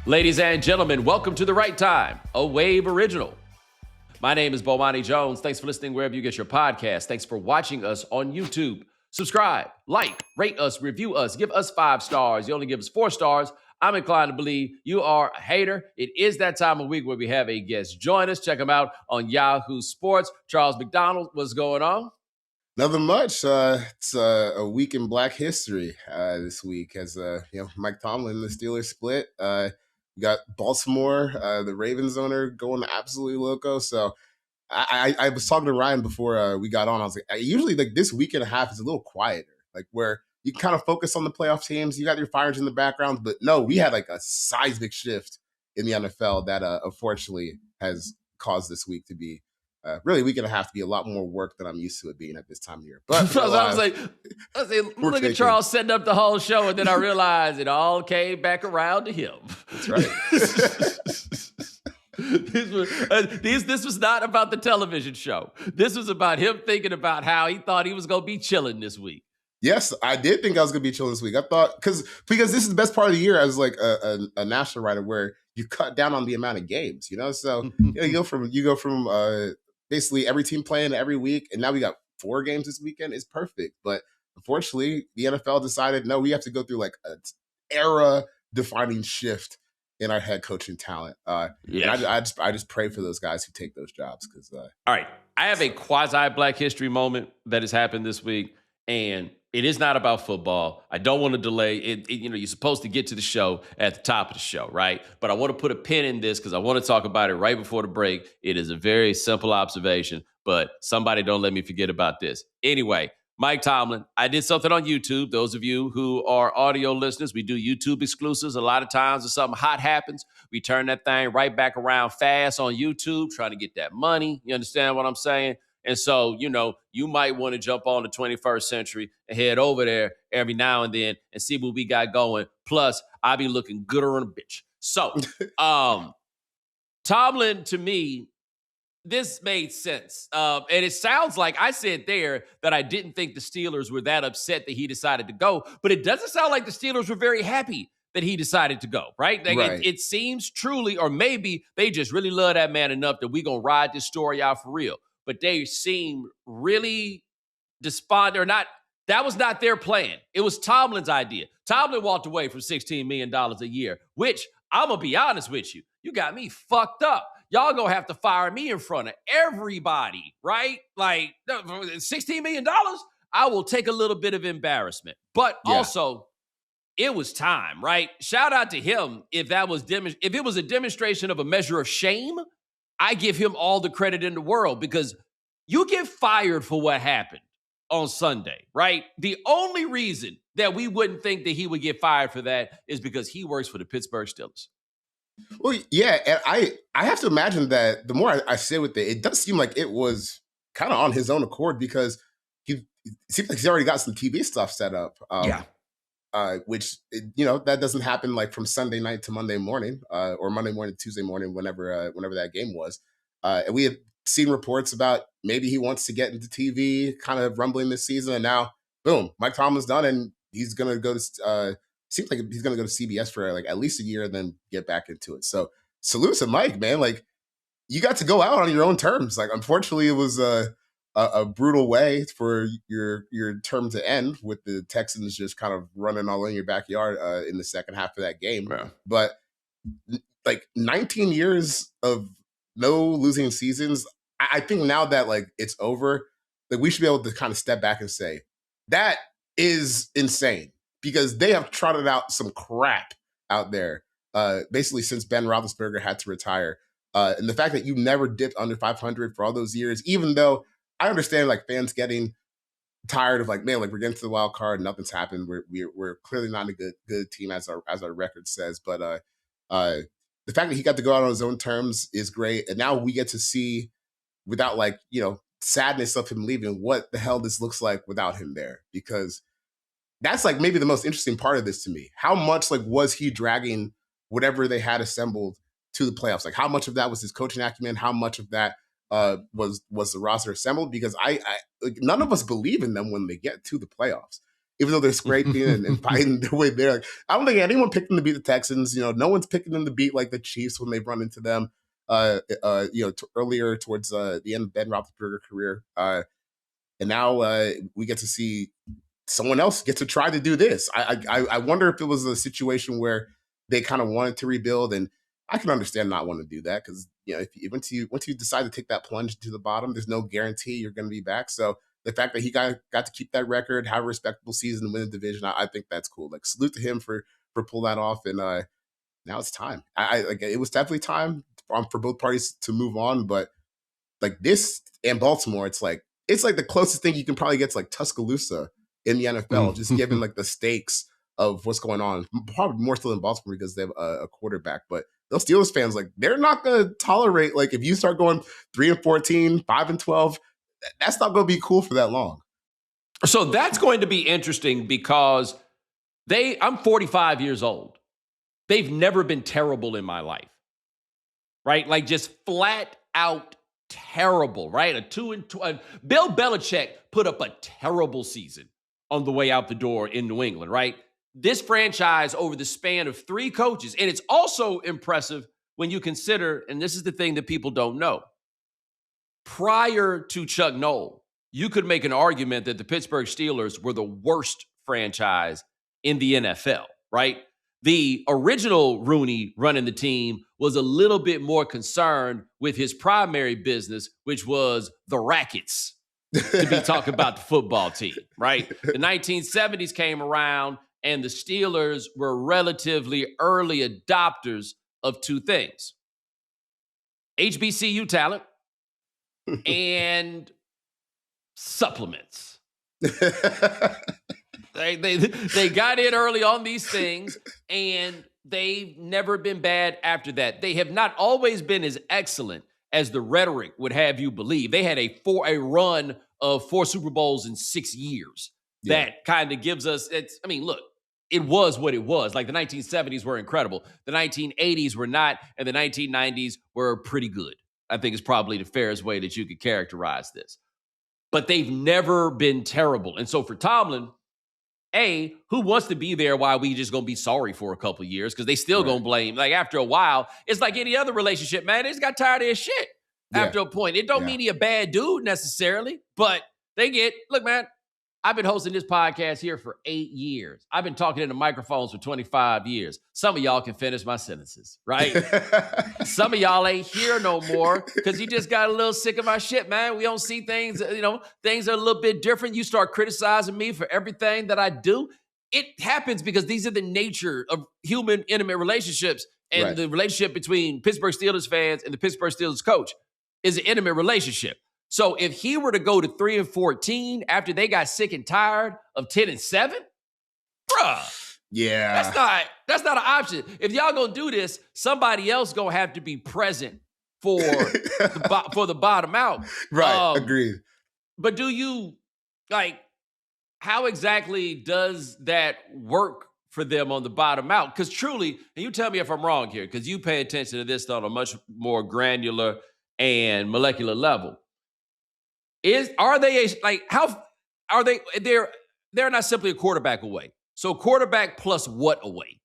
Ladies and gentlemen, welcome to The Right Time, a Wave original. My name is Bomani Jones. Thanks for listening wherever you get your podcast. Thanks for watching us on YouTube. Subscribe, like, rate us, review us, give us 5 stars. You only give us 4 stars. I'm inclined to believe you are a hater. It is that time of week where we have a guest join us. Check him out on Yahoo Sports. Charles McDonald, what's going on? Nothing much. It's a week in Black history this week as Mike Tomlin and the Steelers split. We got Baltimore, the Ravens owner, going absolutely loco. So I was talking to Ryan before we got on. I was like, usually like this week and a half is a little quieter, like where you kind of focus on the playoff teams. You got your fires in the background, but no, we had like a seismic shift in the NFL that unfortunately has caused this week to be really week and a half to be a lot more work than I'm used to it being at this time of year. But I was like, look at Charles setting up the whole show, and then I realized it all came back around to him. That's right. This was not about the television show. This was about him thinking about how he thought he was going to be chilling this week. Yes, I did think I was going to be chilling this week. I thought because this is the best part of the year as like a national writer where you cut down on the amount of games, So you go from basically every team playing every week, and now we got 4 games this weekend. It's perfect. But unfortunately, the NFL decided, no, we have to go through like an era-defining shift in our head coaching talent. And I just pray for those guys who take those jobs. Because all right, I have a quasi-Black history moment that has happened this week, and it is not about football. I don't want to delay it. You're supposed to get to the show at the top of the show, right? But I want to put a pin in this because I want to talk about it right before the break. It is a very simple observation, but somebody don't let me forget about this. Anyway, Mike Tomlin, I did something on YouTube. Those of you who are audio listeners, we do YouTube exclusives. A lot of times if something hot happens, we turn that thing right back around fast on YouTube, trying to get that money. You understand what I'm saying? And so, you might want to jump on the 21st century and head over there every now and then and see what we got going. Plus, I be looking gooder than a bitch. So, Tomlin, to me, this made sense. And it sounds like I said there that I didn't think the Steelers were that upset that he decided to go. But it doesn't sound like the Steelers were very happy that he decided to go, right? Like it seems truly, or maybe they just really love that man enough that we going to ride this story out for real. But they seem really despondent or not. That was not their plan. It was Tomlin's idea. Tomlin walked away from $16 million a year, which I'm going to be honest with you. You got me fucked up. Y'all going to have to fire me in front of everybody, right? Like $16 million, I will take a little bit of embarrassment. But also, it was time, right? Shout out to him if it was a demonstration of a measure of shame. I give him all the credit in the world because you get fired for what happened on Sunday, right? The only reason that we wouldn't think that he would get fired for that is because he works for the Pittsburgh Steelers. Well, yeah, and I have to imagine that the more I sit with it, it does seem like it was kind of on his own accord because it seems like he's already got some TV stuff set up. Which, that doesn't happen like from Sunday night to Monday morning or Monday morning, Tuesday morning, whenever that game was. And we had seen reports about maybe he wants to get into TV kind of rumbling this season. And now, boom, Mike Tomlin's done and he's going to go to, seems like he's going to go to CBS for like at least a year and then get back into it. So salute to Mike, man. Like you got to go out on your own terms. Like, unfortunately, it was a brutal way for your term to end with the Texans just kind of running all in your backyard in the second half of that game. Yeah. But like 19 years of no losing seasons, I think now that like it's over, like we should be able to kind of step back and say that is insane because they have trotted out some crap out there basically since Ben Roethlisberger had to retire. And the fact that you never dipped under 500 for all those years, even though I understand like fans getting tired of like, man, like we're getting to the wild card, nothing's happened. We're clearly not a good team as our record says. But the fact that he got to go out on his own terms is great. And now we get to see without like, sadness of him leaving, what the hell this looks like without him there. Because that's like maybe the most interesting part of this to me. How much like was he dragging whatever they had assembled to the playoffs? Like how much of that was his coaching acumen? How much of that was the roster assembled? Because I like, none of us believe in them when they get to the playoffs. even though they're scraping and fighting their way there. Like, I don't think anyone picked them to beat the Texans. No one's picking them to beat like the Chiefs when they've run into them. Earlier towards the end of Ben Roethlisberger's career, and now we get to see someone else get to try to do this. I wonder if it was a situation where they kind of wanted to rebuild, and I can understand not wanting to do that because once you decide to take that plunge to the bottom, there's no guarantee you're going to be back. So the fact that he got to keep that record, have a respectable season, win the division, I think that's cool. Like, salute to him for pulling that off, and now it's time. It was definitely time for both parties to move on, but like this and Baltimore, it's like the closest thing you can probably get to like Tuscaloosa in the NFL, just given like the stakes of what's going on. Probably more so than Baltimore because they have a quarterback, but those Steelers fans, like, they're not going to tolerate, like, if you start going 3-14, 5-12, that's not going to be cool for that long. So that's going to be interesting because I'm 45 years old. They've never been terrible in my life, right? Like, just flat out terrible, right? Bill Belichick put up a terrible season on the way out the door in New England, right? This franchise over the span of 3 coaches, and it's also impressive when you consider, and this is the thing that people don't know, prior to Chuck Noll, you could make an argument that the Pittsburgh Steelers were the worst franchise in the NFL, right? The original Rooney running the team was a little bit more concerned with his primary business, which was the rackets, to be talking about the football team, right? The 1970s came around, and the Steelers were relatively early adopters of 2 things: HBCU talent and supplements. They got in early on these things, and they've never been bad after that. They have not always been as excellent as the rhetoric would have you believe. They had a run of 4 Super Bowls in 6 years. Yeah. That kind of gives us, look, it was what it was. Like, the 1970s were incredible. The 1980s were not, and the 1990s were pretty good. I think is probably the fairest way that you could characterize this. But they've never been terrible. And so for Tomlin, who wants to be there while we just going to be sorry for a couple of years? Because they still going to blame. Like, after a while, it's like any other relationship, man. They just got tired of his shit after a point. It don't mean he a bad dude necessarily, but look, man, I've been hosting this podcast here for 8 years. I've been talking into microphones for 25 years. Some of y'all can finish my sentences, right? Some of y'all ain't here no more because you just got a little sick of my shit, man. We don't see things, things are a little bit different. You start criticizing me for everything that I do. It happens because these are the nature of human intimate relationships. And the relationship between Pittsburgh Steelers fans and the Pittsburgh Steelers coach is an intimate relationship. So if he were to go to 3-14 after they got sick and tired of 10-7, bruh, that's not an option. If y'all gonna do this, somebody else gonna have to be present for the bottom out. Right, agreed. But do you how exactly does that work for them on the bottom out? Because truly, and you tell me if I'm wrong here, because you pay attention to this on a much more granular and molecular level. They're not simply a quarterback away. So quarterback plus what away?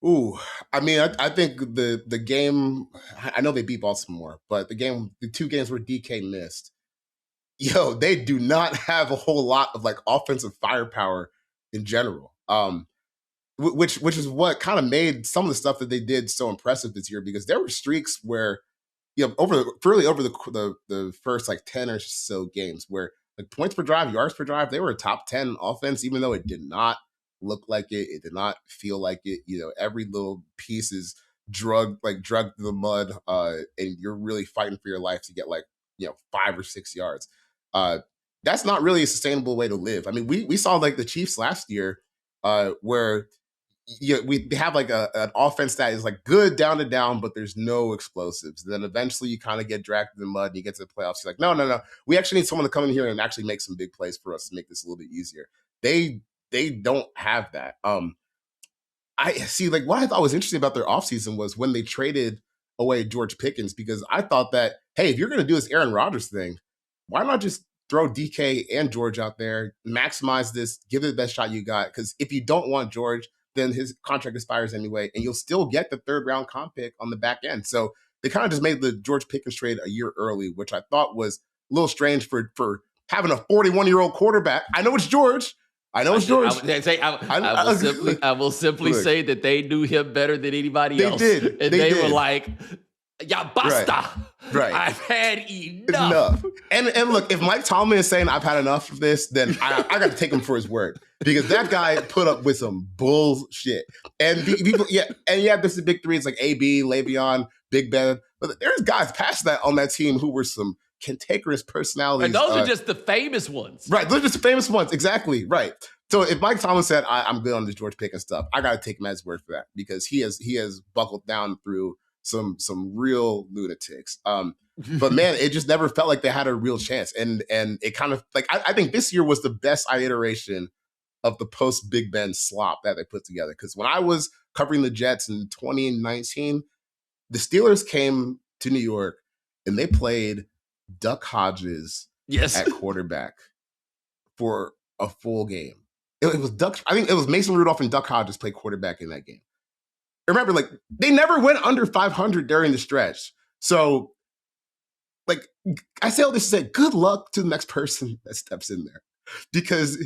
Ooh, I think the game, I know they beat Baltimore, but the 2 games where DK missed, they do not have a whole lot of like offensive firepower in general. Which is what kind of made some of the stuff that they did so impressive this year, because there were streaks where, over the first like 10 or so games where like points per drive, yards per drive, they were a top 10 offense, even though it did not look like it. It did not feel like it. Every little piece is drugged to the mud, and you're really fighting for your life to get 5 or 6 yards. That's not really a sustainable way to live. I mean, we saw like the Chiefs last year, where we have like an offense that is like good down to down, but there's no explosives. And then eventually you kind of get dragged in the mud and you get to the playoffs. You're like, no. We actually need someone to come in here and actually make some big plays for us to make this a little bit easier. They don't have that. I see, like, what I thought was interesting about their offseason was when they traded away George Pickens, because I thought that, hey, if you're going to do this Aaron Rodgers thing, why not just throw DK and George out there, maximize this, give it the best shot you got. Because if you don't want George, then his contract expires anyway, and you'll still get the 3rd round comp pick on the back end. So they kind of just made the George Pickens trade a year early, which I thought was a little strange for having a 41-year-old quarterback. I know it's George. I will simply say that they knew him better than anybody else. They did. And they were like, ya basta. Right. I've had enough. And look, if Mike Tomlin is saying I've had enough of this, then I got to take him for his word, because that guy put up with some bullshit. And people, this is big three. It's like AB, Le'Veon, Big Ben. But there's guys past that on that team who were some cantankerous personalities. And those are just the famous ones. Right. Those are just the famous ones. Exactly. Right. So if Mike Tomlin said, I'm good on this George Pickens stuff, I got to take him at his word for that, because he has buckled down through some real lunatics. But man, it just never felt like they had a real chance. And it kind of like, I think this year was the best iteration of the post Big Ben slop that they put together. Because when I was covering the Jets in 2019, the Steelers came to New York and they played Duck Hodges at quarterback for a full game. It was I think it was Mason Rudolph and Duck Hodges played quarterback in that game. Remember, like, they never went under 500 during the stretch. So, like, I say all this to say, good luck to the next person that steps in there. Because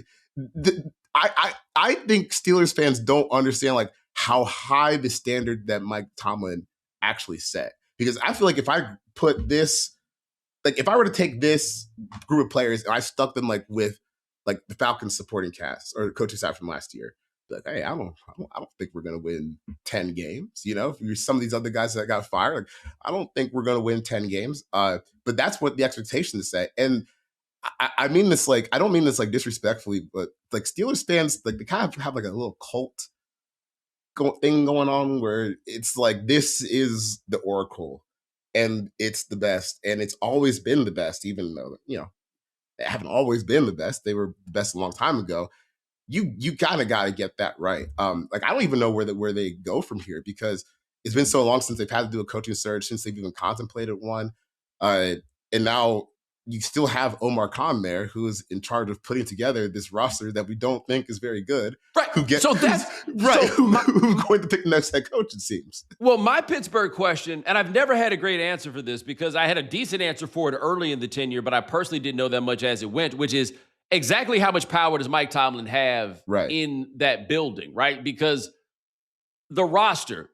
I think Steelers fans don't understand, like, how high the standard that Mike Tomlin actually set. Because I feel like if I put this, like, if I were to take this group of players and I stuck them, like, with, like, the Falcons supporting cast or coaching staff from last year, like, hey, I don't think we're going to win 10 games. You know, some of these other guys that got fired, like, I don't think we're going to win 10 games. But that's what the expectation is set. And I mean this, like, I don't mean this, like, disrespectfully, but, like, Steelers fans, like, they kind of have, like, a little cult thing going on where it's like, this is the Oracle and it's the best. And it's always been the best, even though, you know, they haven't always been the best. They were the best a long time ago. You kind of got to get that right. Like, I don't even know where they go from here, because it's been so long since they've had to do a coaching search, since they've even contemplated one. And now you still have Omar Khan there, who is in charge of putting together this roster that we don't think is very good. Right. Who's going to pick the next head coach, it seems. Well, my Pittsburgh question, and I've never had a great answer for this, because I had a decent answer for it early in the tenure, but I personally didn't know that much as it went, which is, exactly how much power does Mike Tomlin have in that building, right? Because the roster,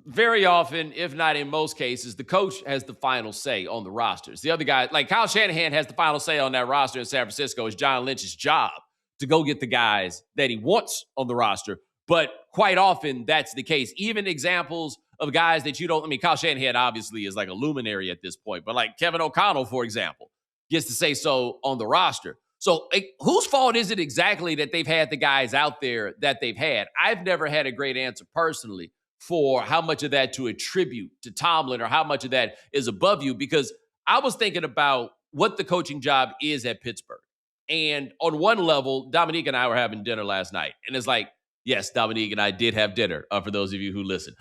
very often, if not in most cases, the coach has the final say on the rosters. The other guy, like Kyle Shanahan, has the final say on that roster in San Francisco. It's John Lynch's job to go get the guys that he wants on the roster. But quite often, that's the case. Even examples of guys that you don't, I mean, Kyle Shanahan obviously is like a luminary at this point, but like Kevin O'Connell, for example, gets to say so on the roster. So whose fault is it exactly that they've had the guys out there that they've had? I've never had a great answer personally for how much of that to attribute to Tomlin or how much of that is above you, because I was thinking about what the coaching job is at Pittsburgh. And on one level, Dominique and I were having dinner last night. And it's like, yes, Dominique and I did have dinner, for those of you who listen.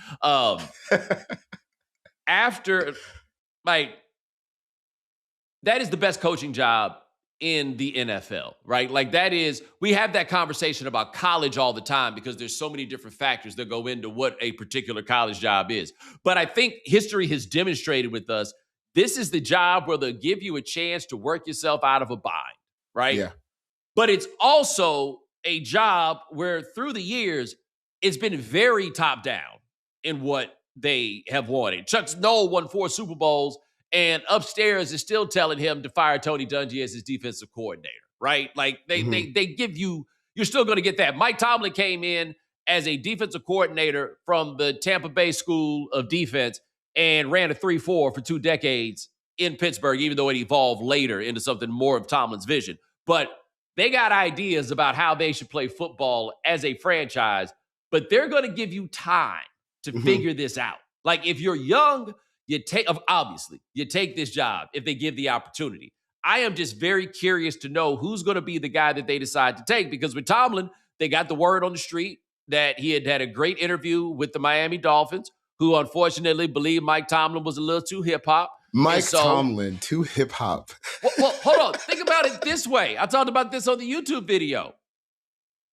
After, like, that is the best coaching job in the NFL, right? Like, that is, we have that conversation about college all the time because there's so many different factors that go into what a particular college job is. But I think history has demonstrated with us, this is the job where they'll give you a chance to work yourself out of a bind, right? Yeah. But it's also a job where through the years, it's been very top down in what they have wanted. Chuck Noll won 4 Super Bowls, and upstairs is still telling him to fire Tony Dungy as his defensive coordinator, right? Like, they give you, you're still going to get that. Mike Tomlin came in as a defensive coordinator from the Tampa Bay School of Defense and ran a 3-4 for 2 decades in Pittsburgh, even though it evolved later into something more of Tomlin's vision. But they got ideas about how they should play football as a franchise, but they're going to give you time to figure this out. Like, if you're young, you take this job if they give the opportunity. I am just very curious to know who's going to be the guy that they decide to take, because with Tomlin, they got the word on the street that he had a great interview with the Miami Dolphins, who unfortunately believed Mike Tomlin was a little too hip-hop. Mike Tomlin, too hip hop. Well, hold on. Think about it this way. I talked about this on the YouTube video.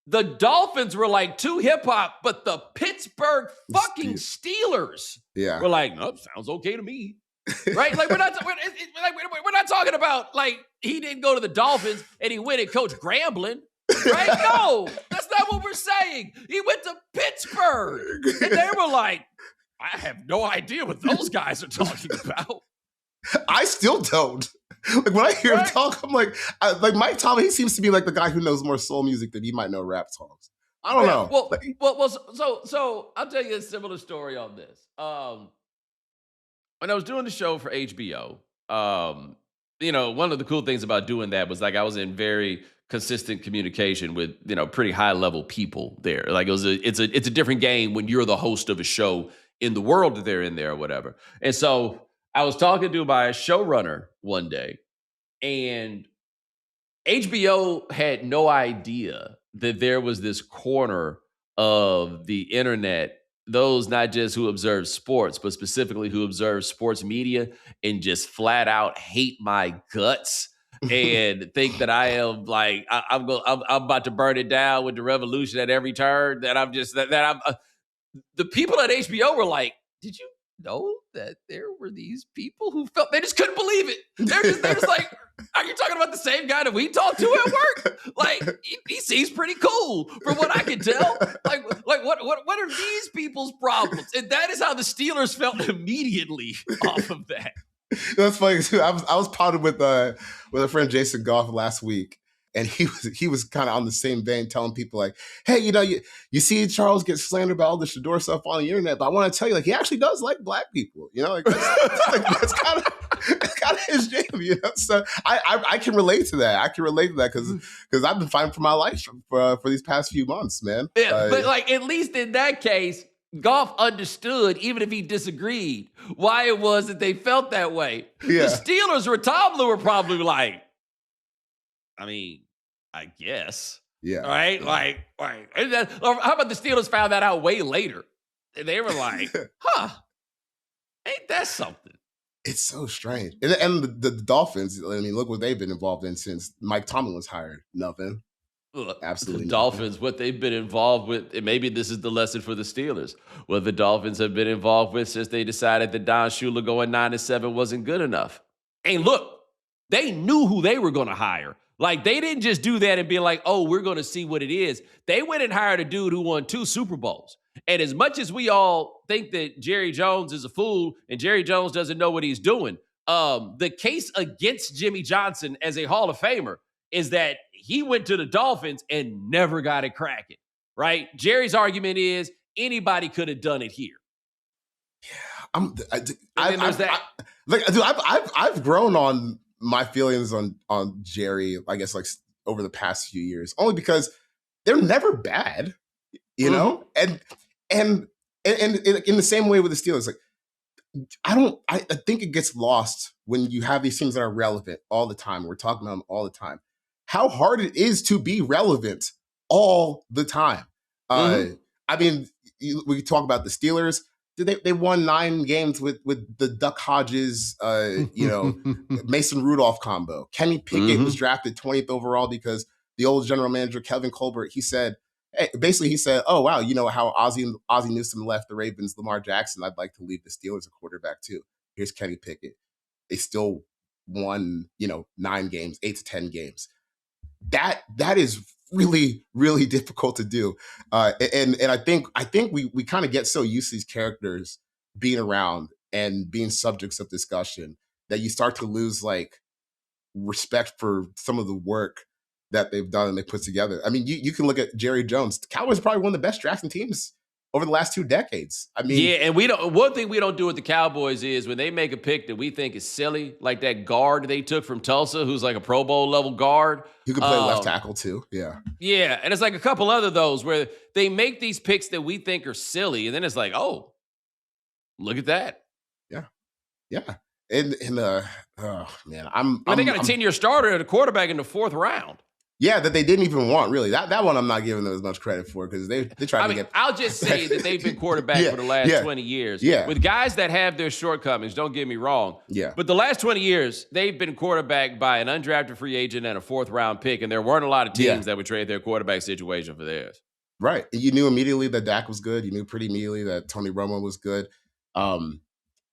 The Dolphins were like too hip hop, but the Pittsburgh fucking Steelers were like, oh, sounds okay to me. Right? Like we're not talking about like he didn't go to the Dolphins and he went and coached Grambling. Right? No, that's not what we're saying. He went to Pittsburgh. And they were like, I have no idea what those guys are talking about. I still don't. Like when I hear him talk, I'm like Mike Tomlin, he seems to be like the guy who knows more soul music than he might know rap songs. I don't know. So I'll tell you a similar story on this. When I was doing the show for HBO, one of the cool things about doing that was like I was in very consistent communication with pretty high level people there. Like it's a different game when you're the host of a show in the world that they're in there or whatever. And so I was talking to my showrunner one day, and HBO had no idea that there was this corner of the internet, those not just who observe sports, but specifically who observe sports media and just flat out hate my guts and think that I am like I'm about to burn it down with the revolution at every turn. That I'm just that I'm. The people at HBO were like, "Did you know that there were these people who felt?" They just couldn't believe it. They're just like, "Are you talking about the same guy that we talked to at work? Like he seems pretty cool from what I can tell. Like what are these people's problems?" And that is how the Steelers felt immediately off of that. That's funny too. I was potted with a friend, Jason Goff, last week. And he was kind of on the same vein, telling people like, "Hey, you see Charles get slandered about all the Shador stuff on the internet, but I want to tell you, like, he actually does like black people. Like that's kind of his jam. So I can relate to that. I can relate to that because I've been fighting for my life for these past few months, man. Yeah, but like at least in that case, Goff understood, even if he disagreed, why it was that they felt that way. Yeah. The Steelers or Tomlin were probably like, I mean, I guess. Yeah. Right? Yeah. Like, how about the Steelers found that out way later? And they were like, ain't that something? It's so strange. And the Dolphins, I mean, look what they've been involved in since Mike Tomlin was hired. Nothing. Look, absolutely the Dolphins, what they've been involved with, and maybe this is the lesson for the Steelers, what the Dolphins have been involved with since they decided that Don Shula going 9-7 wasn't good enough. And look, they knew who they were going to hire. Like, they didn't just do that and be like, oh, we're going to see what it is. They went and hired a dude who won 2 Super Bowls. And as much as we all think that Jerry Jones is a fool and Jerry Jones doesn't know what he's doing, the case against Jimmy Johnson as a Hall of Famer is that he went to the Dolphins and never got it cracking, right? Jerry's argument is anybody could have done it here. Yeah, I've grown on my feelings on Jerry, I guess, like over the past few years, only because they're never bad, you know? And in the same way with the Steelers, like, I think it gets lost when you have these teams that are relevant all the time. We're talking about them all the time. How hard it is to be relevant all the time. I mean, we talk about the Steelers. They won 9 games with the Duck Hodges, Mason Rudolph combo. Kenny Pickett was drafted 20th overall because the old general manager, Kevin Colbert, he said, oh, wow, you know how Ozzie Newsome left the Ravens, Lamar Jackson, I'd like to leave the Steelers a quarterback too. Here's Kenny Pickett. They still won, 9 games, 8 to 10 games. That is really, really difficult to do. And I think we kind of get so used to these characters being around and being subjects of discussion that you start to lose like respect for some of the work that they've done and they put together. I mean, you can look at Jerry Jones. The Cowboys are probably one of the best drafting teams over the last 2 decades. I mean, yeah, and one thing we don't do with the Cowboys is when they make a pick that we think is silly, like that guard they took from Tulsa, who's like a Pro Bowl level guard. You can play left tackle too. Yeah. Yeah. And it's like a couple other those where they make these picks that we think are silly. And then it's like, oh, look at that. Yeah. Yeah. And oh man, they got a 10-year starter at a quarterback in the 4th round. Yeah, that they didn't even want, really. That one I'm not giving them as much credit for because they tried to get. I'll just say that they've been quarterback for the last 20 years. Yeah. With guys that have their shortcomings, don't get me wrong. Yeah. But the last 20 years, they've been quarterbacked by an undrafted free agent and a fourth-round pick, and there weren't a lot of teams that would trade their quarterback situation for theirs. Right. You knew immediately that Dak was good. You knew pretty immediately that Tony Romo was good. And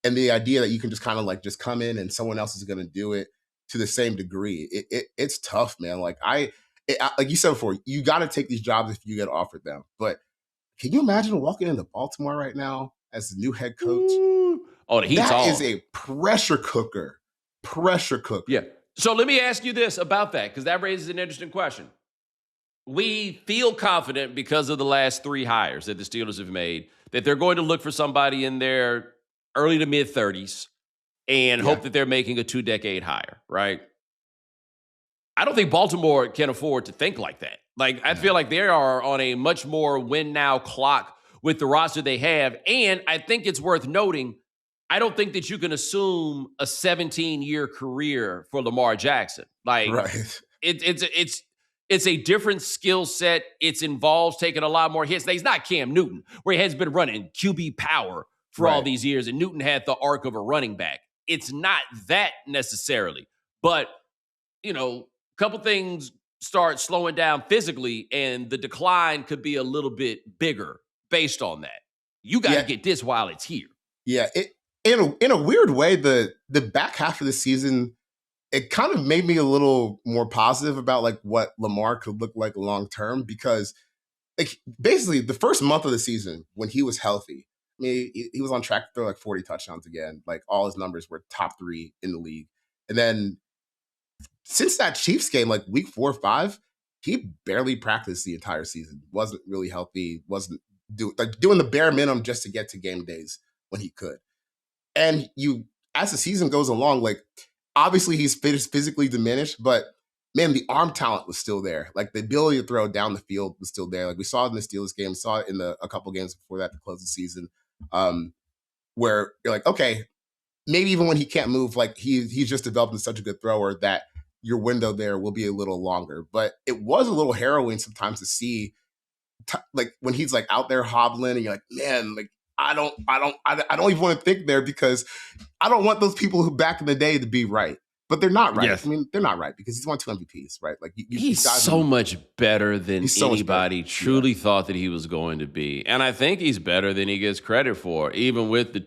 the idea that you can just kind of like just come in and someone else is going to do it to the same degree, it's tough, man. Like like you said before, you got to take these jobs if you get offered them. But can you imagine walking into Baltimore right now as the new head coach? Ooh. Oh, the heat's on. That is a pressure cooker. Pressure cooker. Yeah. So let me ask you this about that, because that raises an interesting question. We feel confident because of the last 3 hires that the Steelers have made that they're going to look for somebody in their early to mid-30s and hope that they're making a 2-decade hire, right? I don't think Baltimore can afford to think like that. Like, I feel like they are on a much more win-now clock with the roster they have. And I think it's worth noting, I don't think that you can assume a 17-year career for Lamar Jackson. Like, it's a different skill set. It involves taking a lot more hits. Now, he's not Cam Newton, where he has been running QB power for all these years, and Newton had the arc of a running back. It's not that necessarily. But, you know, couple things start slowing down physically, and the decline could be a little bit bigger based on that. You got to get this while it's here. Yeah, in a weird way, the back half of the season, it kind of made me a little more positive about like what Lamar could look like long term, because like basically the first month of the season when he was healthy, I mean, he was on track to throw like 40 touchdowns again. Like all his numbers were top 3 in the league, and then since that Chiefs game, like week 4 or 5, he barely practiced the entire season. Wasn't really healthy. Wasn't doing the bare minimum just to get to game days when he could. And as the season goes along, like obviously he's physically diminished, but man, the arm talent was still there. Like the ability to throw down the field was still there. Like we saw it in the Steelers game, saw it in a couple games before that to close the season, where you're like, okay, maybe even when he can't move, like he's just developing such a good thrower that your window there will be a little longer. But it was a little harrowing sometimes to see, like when he's like out there hobbling, and you're like, man, like I don't even want to think there, because I don't want those people who back in the day to be right, but they're not right. Yes. I mean, they're not right because he's won 2 MVPs, right? Like he's so much better than anybody truly thought that he was going to be, and I think he's better than he gets credit for, even with the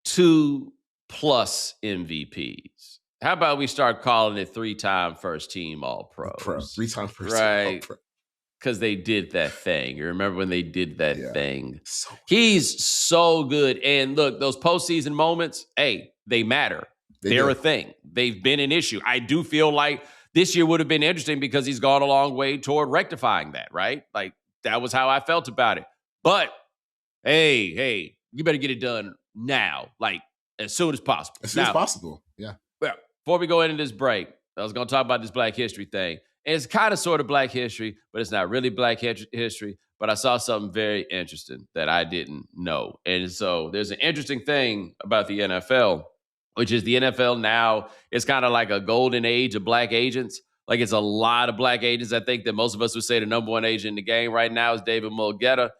two plus MVPs. How about we start calling it 3-time first team All-Pros? 3-time first team All-Pro. Because they did that thing. You remember when they did that thing? He's so good. And look, those postseason moments, hey, they matter. They're a thing. They've been an issue. I do feel like this year would have been interesting because he's gone a long way toward rectifying that, right? Like, that was how I felt about it. But, hey, you better get it done now, like, as soon as possible. As soon as possible, yeah. Well, before we go into this break, I was going to talk about this Black History thing. And it's kind of sort of Black history, but it's not really Black history. But I saw something very interesting that I didn't know. And so there's an interesting thing about the NFL, which is the NFL now is kind of like a golden age of Black agents. Like it's a lot of Black agents. I think that most of us would say the number 1 agent in the game right now is David Mulgeta.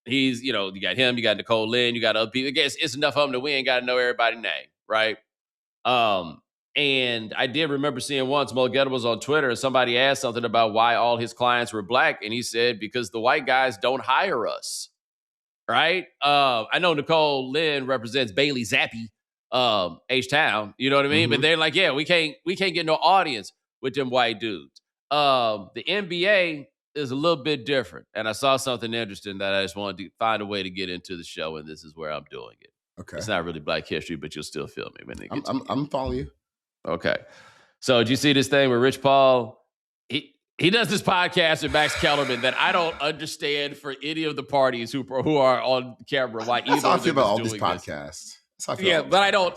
He's, you got him, you got Nicole Lynn, you got other people. I guess it's enough of them that we ain't got to know everybody's name, right? And I did remember seeing once Mulgeta was on Twitter and somebody asked something about why all his clients were Black. And he said, because the white guys don't hire us, right? I know Nicole Lynn represents Bailey Zappi, H-Town, you know what I mean? Mm-hmm. But they're like, yeah, we can't get no audience with them white dudes. The NBA is a little bit different. And I saw something interesting that I just wanted to find a way to get into the show. And this is where I'm doing it. Okay. It's not really Black history, but you'll still feel me when they get I'm following you. Okay. So did you see this thing where Rich Paul, he does this podcast with Max Kellerman that I don't understand for any of the parties who are on camera. Why That's how I feel about all these podcasts. Yeah, but I don't.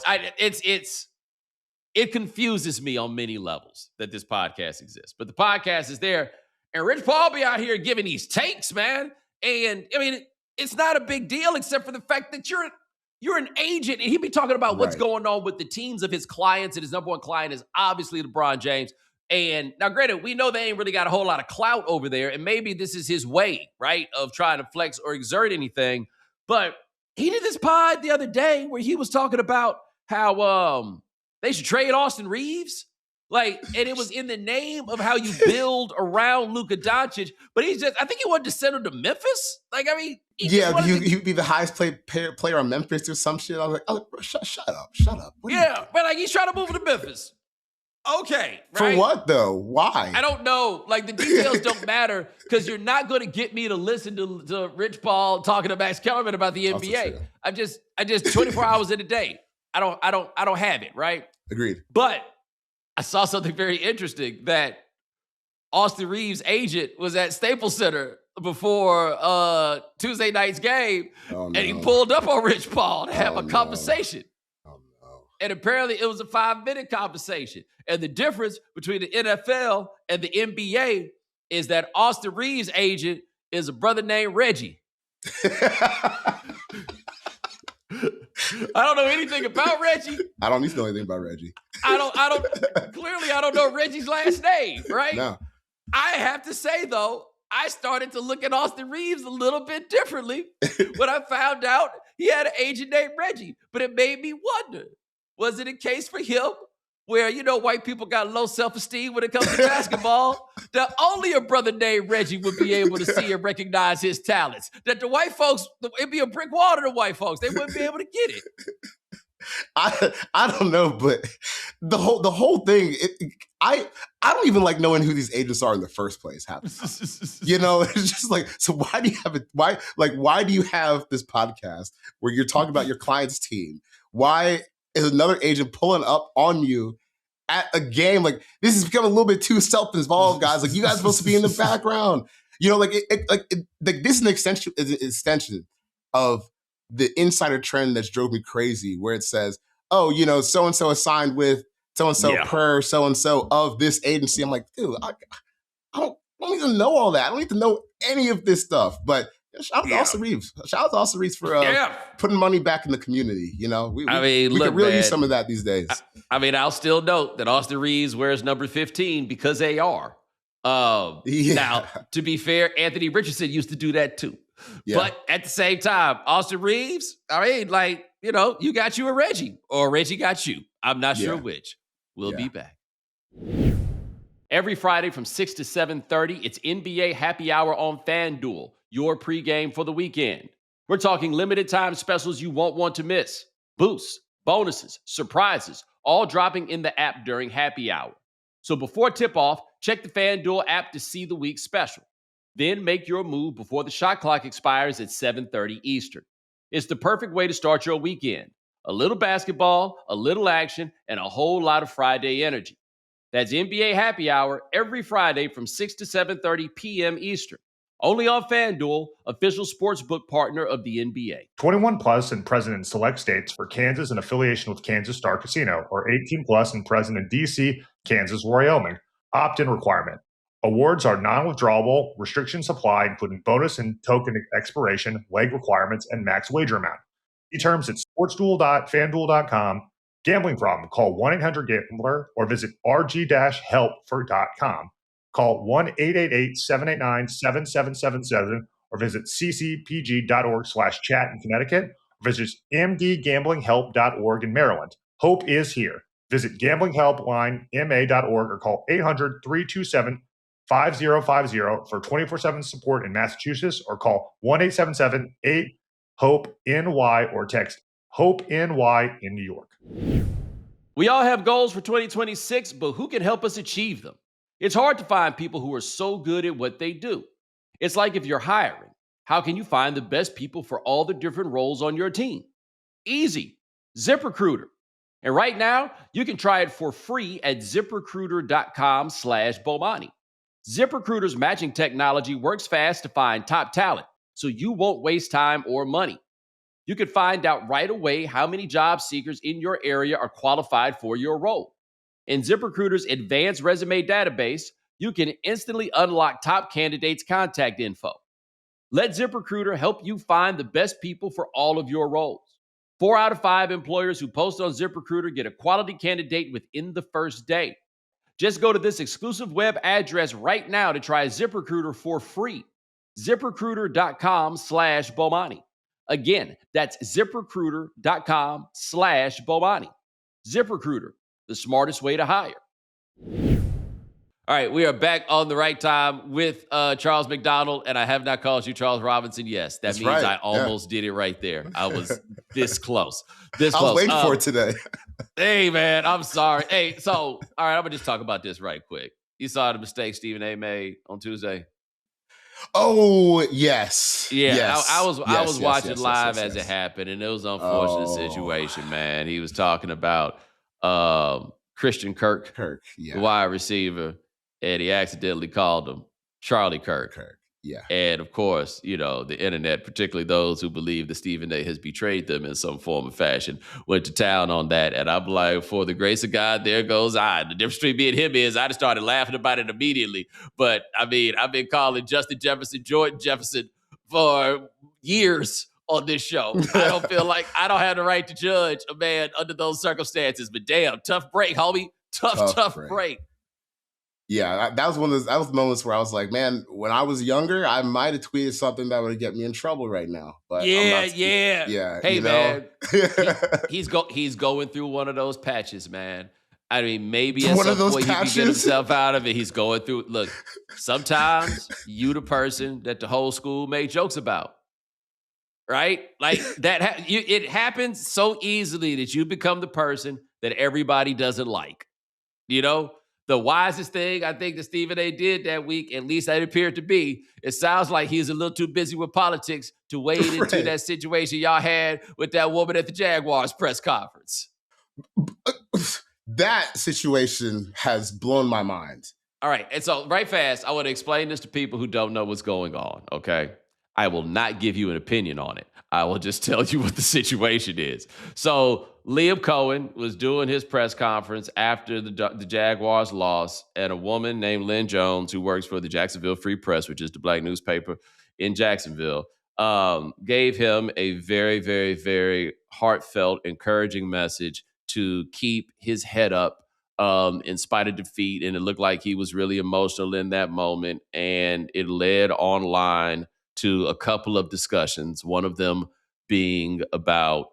It confuses me on many levels that this podcast exists. But the podcast is there, and Rich Paul be out here giving these takes, man. And I mean, it's not a big deal except for the fact that you're an agent, and he'd be talking about what's going on with the teams of his clients, and his number 1 client is obviously LeBron James. And now, granted, we know they ain't really got a whole lot of clout over there, and maybe this is his way, right, of trying to flex or exert anything. But he did this pod the other day where he was talking about how they should trade Austin Reaves. Like, and it was in the name of how you build around Luka Doncic. But I think he wanted to send him to Memphis. Like, I mean, he'd be the highest player on Memphis or some shit. I was like, oh, shut up. But like, he's trying to move to Memphis. Okay. Right? For what, though? Why? I don't know. Like, the details don't matter because you're not going to get me to listen to Rich Paul talking to Max Kellerman about the NBA. I just 24 hours in a day. I don't have it, right? Agreed. But I saw something very interesting that Austin Reaves' agent was at Staples Center before Tuesday night's game, and he pulled up on Rich Paul to have a conversation. And apparently it was a 5-minute conversation. And the difference between the NFL and the NBA is that Austin Reaves' agent is a brother named Reggie. I don't know anything about Reggie. I don't need to know anything about Reggie. Clearly I don't know Reggie's last name, right? No. I have to say, though, I started to look at Austin Reaves a little bit differently when I found out he had an agent named Reggie. But it made me wonder, was it a case for him where, white people got low self-esteem when it comes to basketball, that only a brother named Reggie would be able to see and recognize his talents? That the white folks, it'd be a brick wall to the white folks. They wouldn't be able to get it. I don't know, but the whole thing, I don't even like knowing who these agents are in the first place. It's just like, so why do you have it? Why do you have this podcast where you're talking about your client's team? Why is another agent pulling up on you at a game? Like, this has become a little bit too self-involved, guys. Like, you guys are supposed to be in the background. This is an extension of the insider trend that's drove me crazy, where it says, oh, so-and-so is signed with so-and-so per so-and-so of this agency. I'm like, dude, I don't need to know all that. I don't need to know any of this stuff. But shout out to Austin Reaves. Shout out to Austin Reaves for putting money back in the community. We could really use some of that these days. I'll still note that Austin Reaves wears number 15 because AR. Now, to be fair, Anthony Richardson used to do that too. Yeah. But at the same time, Austin Reaves, you got you a Reggie, or Reggie got you. I'm not sure which. We'll be back. Every Friday from 6 to 7:30, it's NBA Happy Hour on FanDuel, your pregame for the weekend. We're talking limited time specials you won't want to miss. Boosts, bonuses, surprises, all dropping in the app during Happy Hour. So before tip-off, check the FanDuel app to see the week's special. Then make your move before the shot clock expires at 7:30 Eastern. It's the perfect way to start your weekend. A little basketball, a little action, and a whole lot of Friday energy. That's NBA Happy Hour every Friday from 6 to 7:30 p.m. Eastern. Only on FanDuel, official sportsbook partner of the NBA. 21 plus and present in select states for Kansas in affiliation with Kansas Star Casino, or 18 plus and present in D.C., Kansas, Wyoming. Opt-in requirement. Awards are non-withdrawable. Restrictions apply, including bonus and token expiration, leg requirements, and max wager amount. See terms at sportsduel.fanduel.com. Gambling problem? Call 1-800-GAMBLER or visit rg-help.com. Call 1-888-789-7777 or visit ccpg.org/chat in Connecticut or visit mdgamblinghelp.org in Maryland. Hope is here. Visit gamblinghelplinema.org or call 800-327-5050 for 24/7 support in Massachusetts, or call 1-877-8-HOPE-NY or text HOPE-NY in New York. We all have goals for 2026, but who can help us achieve them? It's hard to find people who are so good at what they do. It's like if you're hiring, how can you find the best people for all the different roles on your team? Easy. ZipRecruiter. And right now, you can try it for free at ziprecruiter.com/Bomani. ZipRecruiter's matching technology works fast to find top talent, so you won't waste time or money. You can find out right away how many job seekers in your area are qualified for your role. In ZipRecruiter's advanced resume database, you can instantly unlock top candidates' contact info. Let ZipRecruiter help you find the best people for all of your roles. 4 out of 5 employers who post on ZipRecruiter get a quality candidate within the first day. Just go to this exclusive web address right now to try ZipRecruiter for free. ZipRecruiter.com/Bomani. Again, that's ZipRecruiter.com/Bomani. ZipRecruiter, the smartest way to hire. All right, we are back on the right time with Charles McDonald, and I have not called you Charles Robinson. Yes, that means right. I almost did it right there. I was this close. I was waiting for it today. Hey, man, I'm sorry. Hey, so, all right, I'm going to just talk about this right quick. You saw the mistake Stephen A. made on Tuesday? Oh, yes. Yeah, yes. I was watching live as it happened, and it was an unfortunate situation, man. He was talking about Christian Kirk, the wide receiver, and he accidentally called him Charlie Kirk. Yeah. And of course, you know, the internet, particularly those who believe that Stephen A. has betrayed them in some form or fashion, went to town on that. And I'm like, for the grace of God, there goes I. The difference between me and him is I just started laughing about it immediately. But I mean, I've been calling Justin Jefferson, Jordan Jefferson for years on this show. I don't feel like I don't have the right to judge a man under those circumstances. But damn, tough break, homie. Tough break. Yeah, that was one of those moments where I was like, man, when I was younger, I might have tweeted something that would get me in trouble right now. But yeah. Hey, man, he's going through one of those patches, man. I mean, maybe at some point he can get himself out of it. He's going through. Look, sometimes you the person that the whole school made jokes about, right? Like that. It happens so easily that you become the person that everybody doesn't like. You know. The wisest thing I think that Stephen A. did that week, at least it appeared to be, it sounds like he's a little too busy with politics to wade into that situation y'all had with that woman at the Jaguars press conference. That situation has blown my mind. All right. And so right fast, I want to explain this to people who don't know what's going on, okay? I will not give you an opinion on it. I will just tell you what the situation is. So Liam Cohen was doing his press conference after the Jaguars lost, and a woman named Lynn Jones, who works for the Jacksonville Free Press, which is the black newspaper in Jacksonville, gave him a very, very, very heartfelt, encouraging message to keep his head up in spite of defeat. And it looked like he was really emotional in that moment, and it led online to a couple of discussions, one of them being about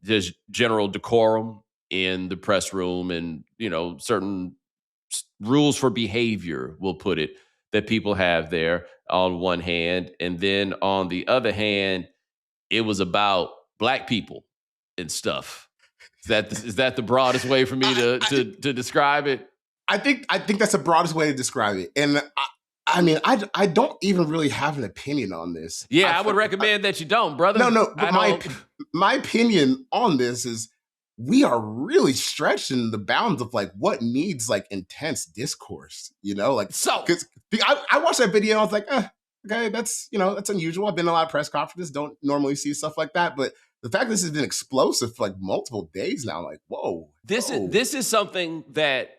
just general decorum in the press room and, you know, certain rules for behavior, we'll put it, that people have there on one hand. And then on the other hand, it was about black people and stuff. Is that the broadest way for me to describe it? I think that's the broadest way to describe it. And I mean, I don't even really have an opinion on this. Yeah, I would recommend that you don't, brother. No. But my opinion on this is we are really stretching the bounds of like what needs like intense discourse, you know? Like, so because I watched that video and I was like, okay, that's unusual. I've been in a lot of press conferences, don't normally see stuff like that. But the fact that this has been explosive for like multiple days now, I'm like, whoa. This is something that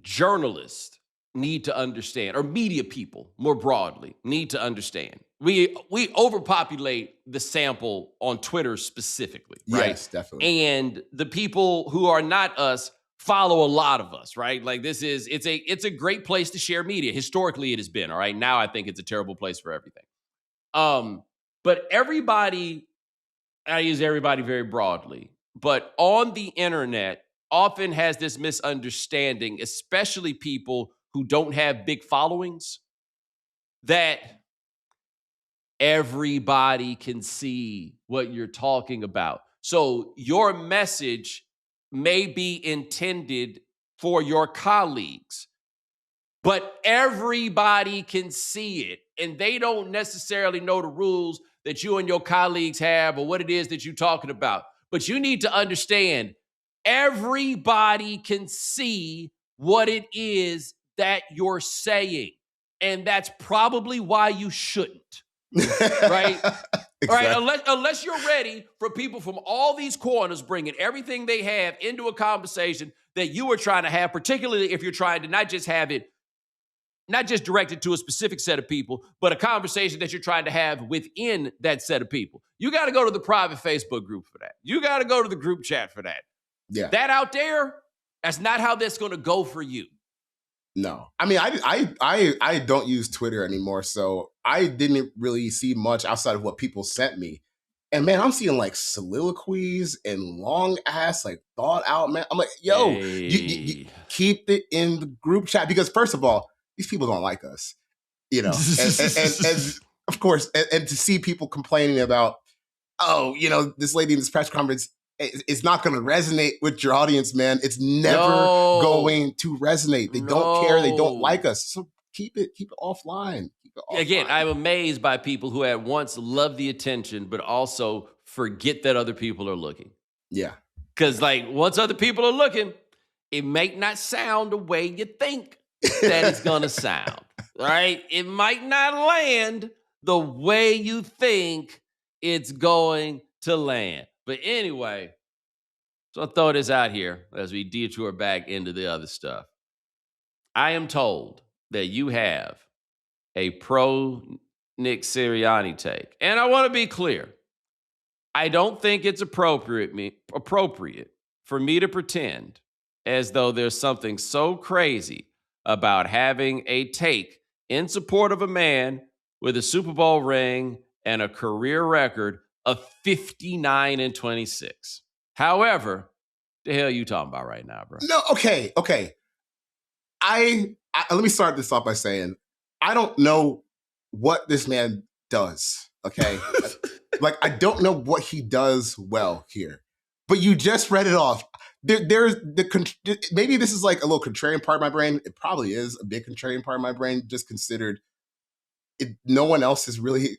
journalists need to understand, or media people more broadly need to understand. We overpopulate the sample on Twitter specifically, right? Yes, definitely. And the people who are not us follow a lot of us, right? Like it's a great place to share media. Historically, it has been, all right? Now I think it's a terrible place for everything. But everybody, I use everybody very broadly, but on the internet often has this misunderstanding, especially people who don't have big followings, that everybody can see what you're talking about. So your message may be intended for your colleagues, but everybody can see it, and they don't necessarily know the rules that you and your colleagues have or what it is that you're talking about. But you need to understand, everybody can see what it is that you're saying. And that's probably why you shouldn't, right? Exactly. Right? Unless you're ready for people from all these corners bringing everything they have into a conversation that you are trying to have, particularly if you're trying to not just directed to a specific set of people, but a conversation that you're trying to have within that set of people. You got to go to the private Facebook group for that. You got to go to the group chat for that. Yeah. That out there, That's not how that's going to go for you. No. I mean, I don't use Twitter anymore, so I didn't really see much outside of what people sent me. And man, I'm seeing like soliloquies and long ass, like thought out, man. I'm like, yo, you keep it in the group chat because first of all, these people don't like us, and of course, and to see people complaining about, oh, this lady in this press conference, it's not going to resonate with your audience, man. It's never going to resonate. They don't care. They don't like us. So keep it offline. Again, I'm amazed by people who at once love the attention, but also forget that other people are looking. Yeah. Because once other people are looking, it may not sound the way you think that it's going to sound, right? It might not land the way you think it's going to land. But anyway, so I'll throw this out here as we detour back into the other stuff. I am told that you have a pro Nick Sirriani take. And I want to be clear. I don't think it's appropriate for me to pretend as though there's something so crazy about having a take in support of a man with a Super Bowl ring and a career record of 59-26. However, the hell you talking about right now, bro? No, okay. I let me start this off by saying I don't know what this man does, okay? I don't know what he does well here. But you just read it off. There's maybe this is like a little contrarian part of my brain. It probably is a big contrarian part of my brain, just considered no one else is really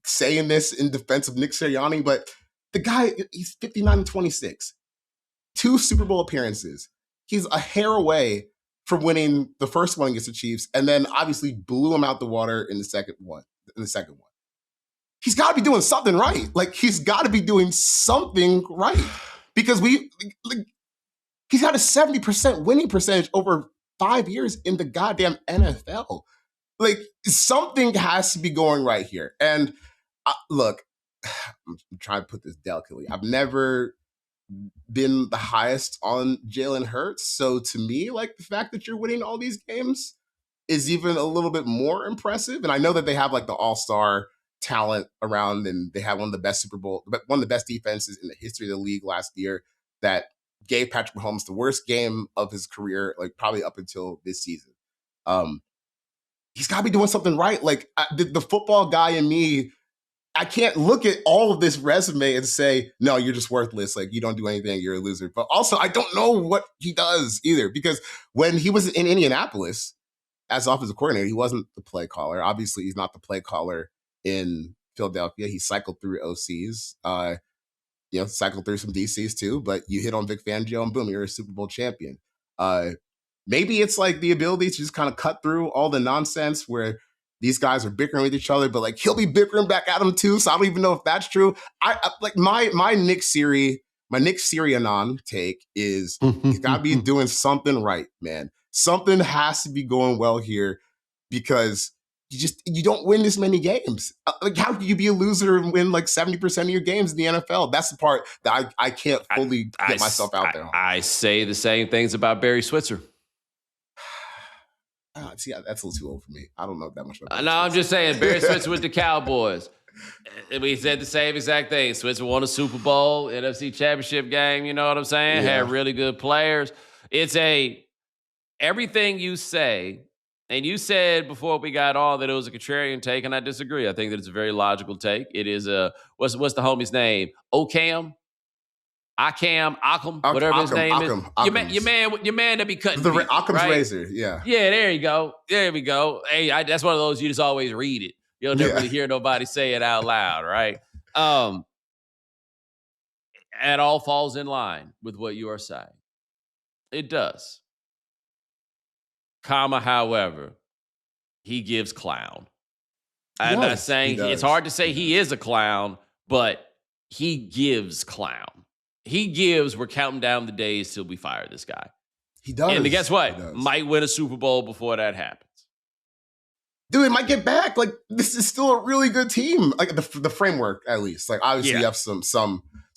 saying this in defense of Nick Sirianni, but the guy, he's 59-26. 2 Super Bowl appearances. He's a hair away from winning the first one against the Chiefs, and then obviously blew him out the water in the second one. He's got to be doing something right. He's got to be doing something right because he's got a 70% winning percentage over 5 years in the goddamn NFL. Something has to be going right here. And look, I'm trying to put this delicately. I've never been the highest on Jalen Hurts. So to me, the fact that you're winning all these games is even a little bit more impressive. And I know that they have the all-star talent around and they have one of the best defenses in the history of the league last year that gave Patrick Mahomes the worst game of his career, probably up until this season. He's got to be doing something right. The football guy in me, I can't look at all of this resume and say, no, you're just worthless. You don't do anything. You're a loser. But also, I don't know what he does either, because when he was in Indianapolis as offensive coordinator, he wasn't the play caller. Obviously, he's not the play caller in Philadelphia. He cycled through OCs, cycled through some DCs too, but you hit on Vic Fangio and boom, you're a Super Bowl champion. Maybe it's the ability to just kind of cut through all the nonsense where these guys are bickering with each other, but he'll be bickering back at him too. So I don't even know if that's true. My Nick Sirianni take is he's got to be doing something right, man. Something has to be going well here because you don't win this many games. How can you be a loser and win 70% of your games in the NFL? That's the part that I can't fully get myself out there on. I say the same things about Barry Switzer. See, that's a little too old for me. I don't know that much about No, I'm just saying, Barry Switzer with the Cowboys. We said the same exact thing. Switzer won a Super Bowl, NFC Championship game, you know what I'm saying? Yeah. Had really good players. It's everything you say, and you said before we got on that it was a contrarian take, and I disagree. I think that it's a very logical take. It is what's the homie's name? Ocam, whatever his name is. Your man that be cutting the Occam's right? razor, yeah. Yeah, there you go. There we go. Hey, that's one of those you just always read it. You'll never really hear nobody say it out loud, right? It all falls in line with what you are saying. It does. However, he gives clown. I'm not saying it's hard to say he is a clown, but he gives clown. We're counting down the days till we fire this guy. He does. And guess what? Might win a Super Bowl before that happens. Dude, it might get back. This is still a really good team. The framework, at least. Obviously, you have some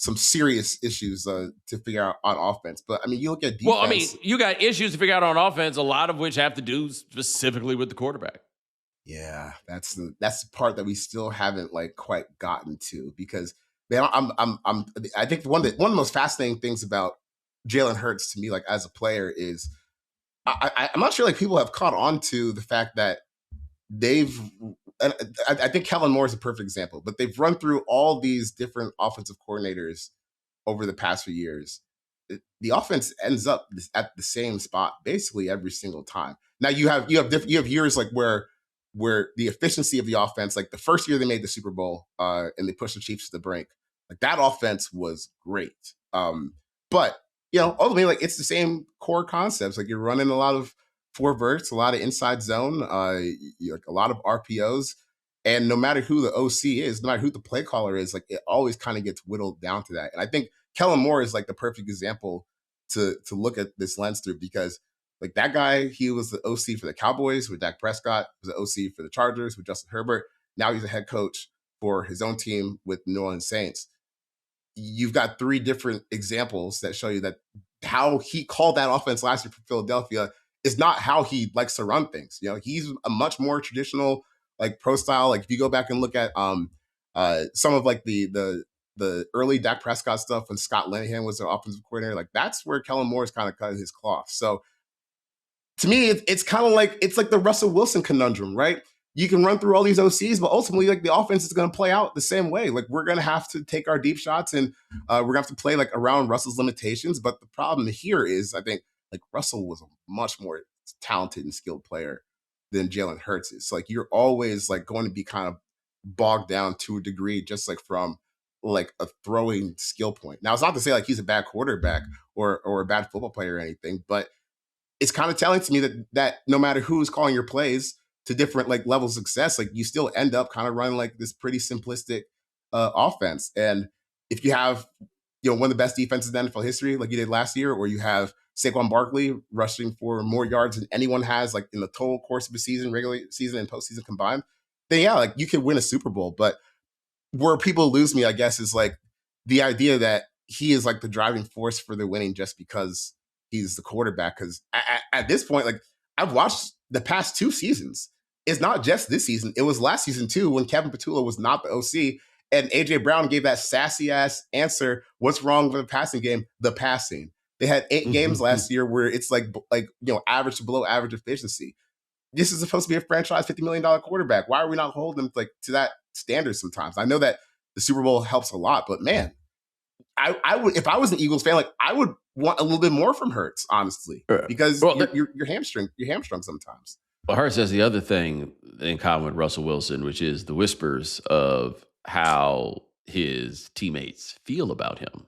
some serious issues to figure out on offense. But I mean, you look at defense. Well, I mean, you got issues to figure out on offense, a lot of which have to do specifically with the quarterback. Yeah, that's the part that we still haven't like quite gotten to, because man, I think one of the most fascinating things about Jalen Hurts to me, like as a player, is I'm not sure like people have caught on to the fact that I think Kellen Moore is a perfect example, but they've run through all these different offensive coordinators over the past few years. The offense ends up at the same spot basically every single time. Now you have years like where the efficiency of the offense, like the first year they made the Super Bowl and they pushed the Chiefs to the brink, like that offense was great. But ultimately, like it's the same core concepts. Like you're running a lot of four verts, a lot of inside zone, like a lot of RPOs, and no matter who the OC is, no matter who the play caller is, like it always kind of gets whittled down to that. And I think Kellen Moore is like the perfect example to look at this lens through, because like that guy, he was the OC for the Cowboys with Dak Prescott, he was the OC for the Chargers with Justin Herbert. Now he's a head coach for his own team with New Orleans Saints. You've got three different examples that show you that how he called that offense last year for Philadelphia is not how he likes to run things. He's a much more traditional, like pro style. Like if you go back and look at some of like the early Dak Prescott stuff when Scott Linehan was their offensive coordinator, like that's where Kellen Moore is kind of cutting his cloth. So to me, it's kind of like, it's like the Russell Wilson conundrum, right? You can run through all these OCs, but ultimately, like the offense is going to play out the same way. Like we're going to have to take our deep shots, and we're going to have to play like around Russell's limitations. But the problem here is, I think like Russell was a much more talented and skilled player than Jalen Hurts is. So like you're always like going to be kind of bogged down to a degree, just like from like a throwing skill point. Now it's not to say like he's a bad quarterback or a bad football player or anything, but it's kind of telling to me that no matter who's calling your plays to different like levels of success, like you still end up kind of running like this pretty simplistic offense. And if you have, one of the best defenses in NFL history, like you did last year, or you have Saquon Barkley rushing for more yards than anyone has, like in the total course of a season, regular season and postseason combined, then yeah, like you could win a Super Bowl. But where people lose me, I guess, is like the idea that he is like the driving force for the winning just because he's the quarterback. Because at this point, like I've watched the past two seasons. It's not just this season. It was last season too, when Kevin Petula was not the OC, and AJ Brown gave that sassy ass answer. What's wrong with the passing game? The passing. They had 8 games last year where it's like average to below average efficiency. This is supposed to be a franchise $50 million quarterback. Why are we not holding him like to that standard sometimes? I know that the Super Bowl helps a lot, but man, I would, if I was an Eagles fan, like I would want a little bit more from Hurts, honestly, because you're hamstrung sometimes. Well, Hurts has the other thing in common with Russell Wilson, which is the whispers of how his teammates feel about him,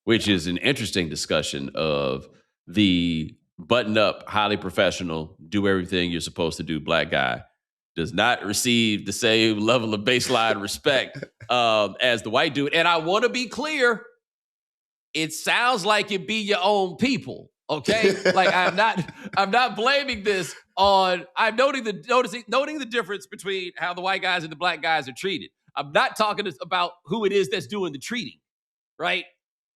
which is an interesting discussion of the button-up, highly professional, do everything you're supposed to do black guy does not receive the same level of baseline respect as the white dude. And I want to be clear, it sounds like it be your own people. Okay, like I'm not blaming this on. I'm noting the difference between how the white guys and the black guys are treated. I'm not talking about who it is that's doing the treating, right?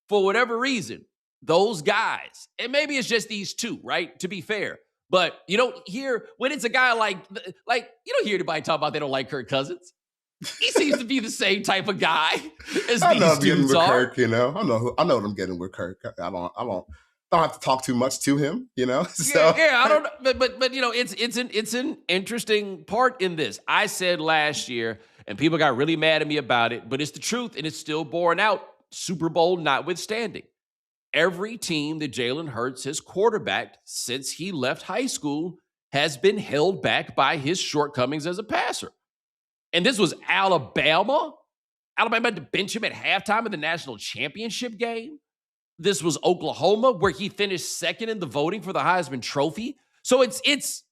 For whatever reason, those guys, and maybe it's just these two, right? To be fair, but you don't hear when it's a guy like you don't hear anybody talk about they don't like Kirk Cousins. He seems to be the same type of guy as these dudes are. Kirk, I know what I'm getting with Kirk. I don't have to talk too much to him, So. Yeah, I don't. But it's an interesting part in this. I said last year, and people got really mad at me about it, but it's the truth, and it's still borne out. Super Bowl notwithstanding, every team that Jalen Hurts has quarterbacked since he left high school has been held back by his shortcomings as a passer. And this was Alabama. Alabama had to bench him at halftime of the national championship game. This was Oklahoma, where he finished second in the voting for the Heisman Trophy. So it's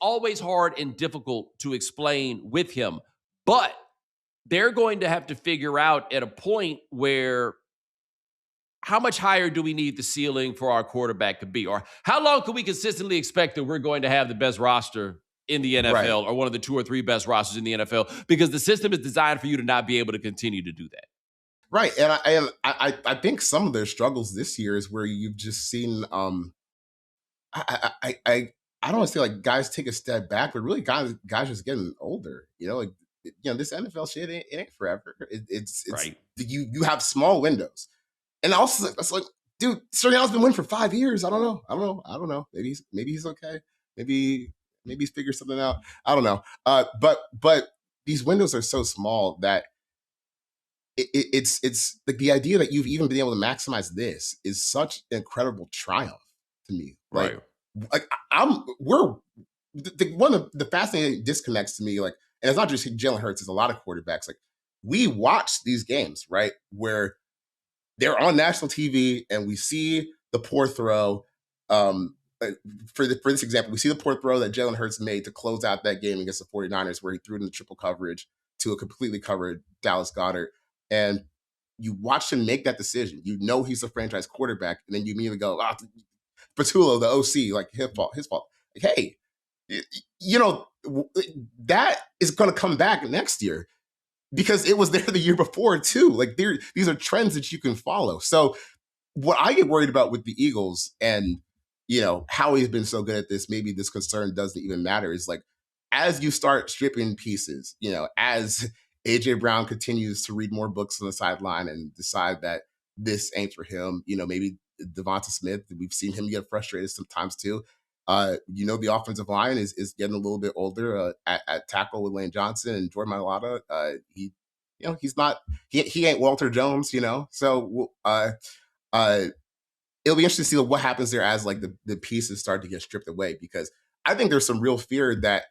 always hard and difficult to explain with him. But they're going to have to figure out at a point where how much higher do we need the ceiling for our quarterback to be? Or how long can we consistently expect that we're going to have the best roster in the NFL, right, or one of the 2 or 3 best rosters in the NFL? Because the system is designed for you to not be able to continue to do that. Right. And I think some of their struggles this year is where you've just seen I don't want to say like guys take a step back, but really guys just getting older. Like this NFL shit it ain't forever. It's Right. you have small windows, and also it's like, dude, Sirianni's been winning for 5 years. I don't know. Maybe he's okay. Maybe he's figured something out. I don't know. But these windows are so small that it's like the idea that you've even been able to maximize this is such an incredible triumph to me. Right. Like one of the fascinating disconnects to me, like, and it's not just Jalen Hurts, it's a lot of quarterbacks. Like, we watch these games, right, where they're on national TV and we see the poor throw. For this example, we see the poor throw that Jalen Hurts made to close out that game against the 49ers, where he threw it in the triple coverage to a completely covered Dallas Goedert. And you watch him make that decision. He's a franchise quarterback, and then you immediately go, Patullo, the OC, like his fault. Like, hey, that is going to come back next year because it was there the year before too. Like, these are trends that you can follow. So what I get worried about with the Eagles and, how he's been so good at this, maybe this concern doesn't even matter, is like, as you start stripping pieces, as AJ Brown continues to read more books on the sideline and decide that this ain't for him, maybe Devonta Smith, we've seen him get frustrated sometimes too. The offensive line is getting a little bit older at tackle with Lane Johnson and Jordan Mailata. He's not, he ain't Walter Jones, so it'll be interesting to see what happens there as like the pieces start to get stripped away, because I think there's some real fear that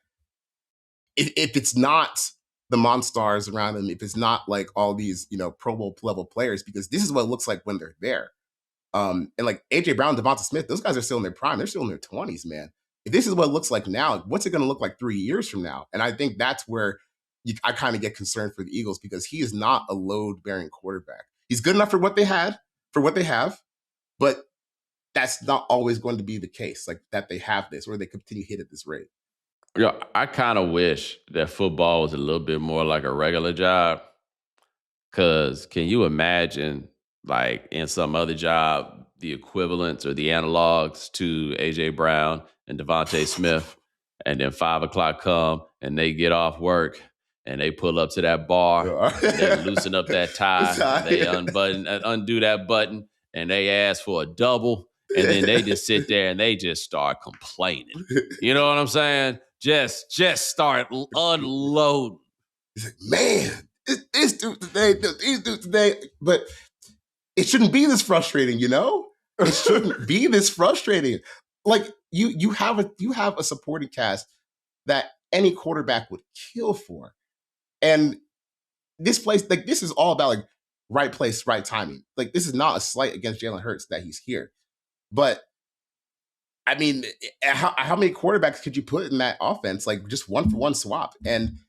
if it's not the Monstars around him, if it's not like all these, Pro Bowl level players, because this is what it looks like when they're there. And like AJ Brown, Devonta Smith, those guys are still in their prime. They're still in their 20s, man. If this is what it looks like now, what's it going to look like 3 years from now? And I think that's where I kind of get concerned for the Eagles, because he is not a load-bearing quarterback. He's good enough for what they have, but that's not always going to be the case, like that they have this, or they continue to hit at this rate. Yeah, I kind of wish that football was a little bit more like a regular job, because can you imagine, like, in some other job, the equivalents or the analogs to A.J. Brown and Devontae Smith, and then 5 o'clock come and they get off work and they pull up to that bar, and they loosen up that tie, they undo that button, and they ask for a double, and then they just sit there and they just start complaining. You know what I'm saying? Just start unloading. He's like, man, this dude today, these dudes today, but it shouldn't be this frustrating, It shouldn't be this frustrating. Like, you have a supporting cast that any quarterback would kill for. And this place, like, this is all about like right place, right timing. Like, this is not a slight against Jalen Hurts that he's here. But I mean, how many quarterbacks could you put in that offense? Like, just 1-for-1 swap, and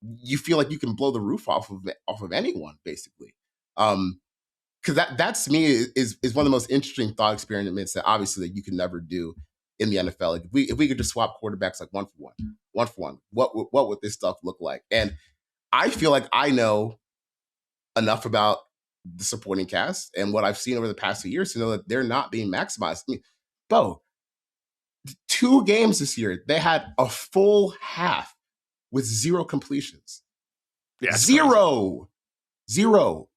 you feel like you can blow the roof off of anyone, basically. Because that to me is one of the most interesting thought experiments that obviously that you can never do in the NFL. Like, if we could just swap quarterbacks like 1-for-1, what would this stuff look like? And I feel like I know enough about the supporting cast and what I've seen over the past few years to know that they're not being maximized. I mean, Bo, 2 games this year, they had a full half with 0 completions. Yeah, zero.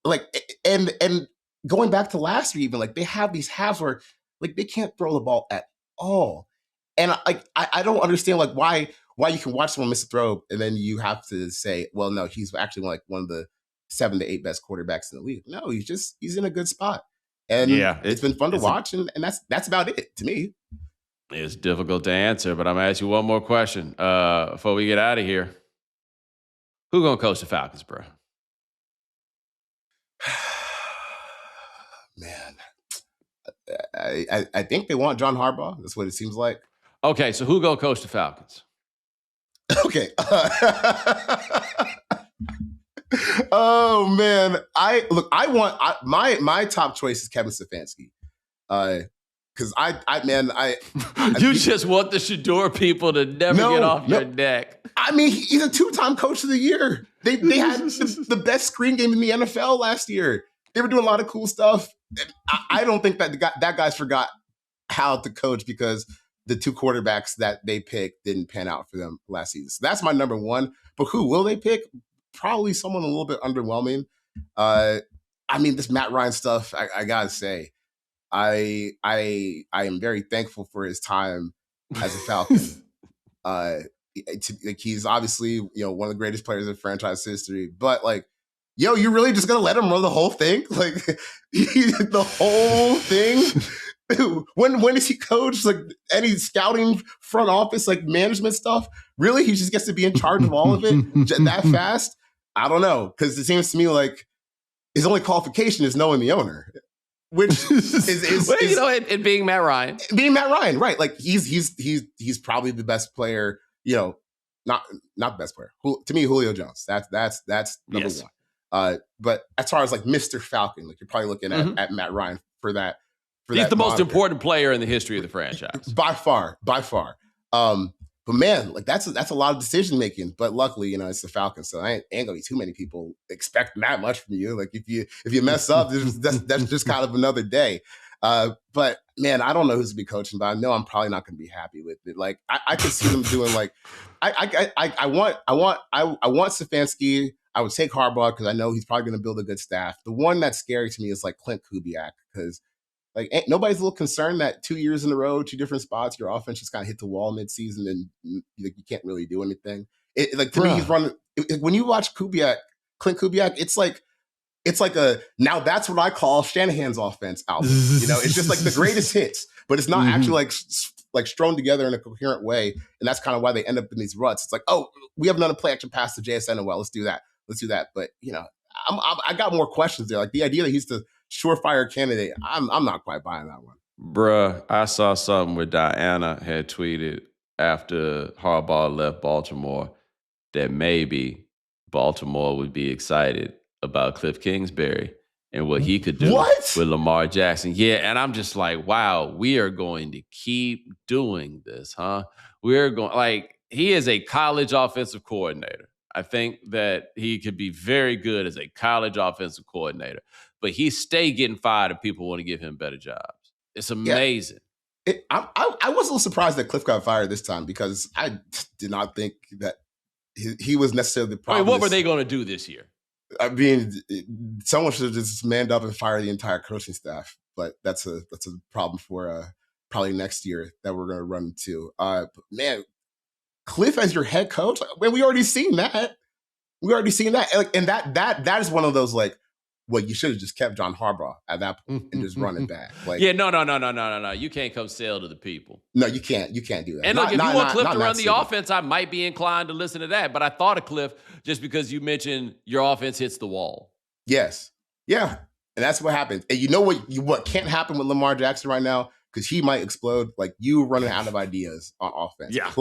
Like, and going back to last year, even, like, they have these halves where, like, they can't throw the ball at all. And I don't understand, like, why you can watch someone miss a throw and then you have to say, well, no, he's actually like one of the 7 to 8 best quarterbacks in the league. No, he's in a good spot. And yeah, it's been fun to watch, and that's about it to me. It's difficult to answer, but I'm going to ask you one more question before we get out of here. Who going to coach the Falcons, bro? Man, I think they want John Harbaugh. That's what it seems like. Okay, so who going to coach the Falcons? Okay. Oh man, my top choice is Kevin Stefanski. Because you just want the Shador people to never get off your neck. I mean, he's a 2-time coach of the year. They had the best screen game in the NFL last year. they were doing a lot of cool stuff. I don't think that guy's forgot how to coach because the two quarterbacks that they picked didn't pan out for them last season. So that's my number one. But who will they pick? Probably someone a little bit underwhelming. This Matt Ryan stuff, I gotta say, I am very thankful for his time as a Falcon. He's obviously, one of the greatest players in franchise history, but you're really just gonna let him run the whole thing? The whole thing? When does he coach any scouting, front office, management stuff? Really? He just gets to be in charge of all of it that fast? I don't know, because it seems to me like his only qualification is knowing the owner, which is and being Matt Ryan. Being Matt Ryan, right? He's probably the best player. Not the best player. To me, Julio Jones. That's number one. But as far as Mr. Falcon, you're probably looking at Matt Ryan for that. He's the most important player in the history of the franchise. By far. But man, that's a lot of decision making. But luckily, it's the Falcons, so I ain't gonna be too many people expecting that much from you. If you mess up, that's just kind of another day. But man, I don't know who's to be coaching, but I know I'm probably not gonna be happy with it. I could see them doing I want Stefanski. I would take Harbaugh because I know he's probably gonna build a good staff. The one that's scary to me is Clint Kubiak, because nobody's a little concerned that 2 years in a row, 2 different spots, your offense just kind of hit the wall midseason and you can't really do anything. To me, he's running. When you watch Clint Kubiak, it's like now that's what I call Shanahan's offense album. It's just the greatest hits, but it's not actually strewn together in a coherent way, and that's kind of why they end up in these ruts. It's we have another play action pass to JSN, well, let's do that. But I got more questions there. The idea that he's the surefire candidate, I'm not quite buying that one. Bruh, I saw something where Diana had tweeted after Harbaugh left Baltimore that maybe Baltimore would be excited about Cliff Kingsbury and what he could do with Lamar Jackson. Yeah, and I'm just wow, we are going to keep doing this, huh? We're going, he is a college offensive coordinator. I think that he could be very good as a college offensive coordinator, but he stay getting fired and people want to give him better jobs. It's amazing. Yeah. I was a little surprised that Cliff got fired this time because I did not think that he was necessarily the problem. What were they going to do this year? I mean, someone should have just manned up and fired the entire coaching staff, but that's a problem for probably next year that we're going to run into. But man, Cliff as your head coach, we already seen that. And that is one of those you should have just kept John Harbaugh at that point and just run it back. No. You can't come sell to the people. No, you can't. You can't do that. And look, if you want Cliff to run the offense, I might be inclined to listen to that. But I thought of Cliff just because you mentioned your offense hits the wall. Yes. Yeah. And that's what happens. And you know what can't happen with Lamar Jackson right now? Because he might explode. You running out of ideas on offense. Yeah.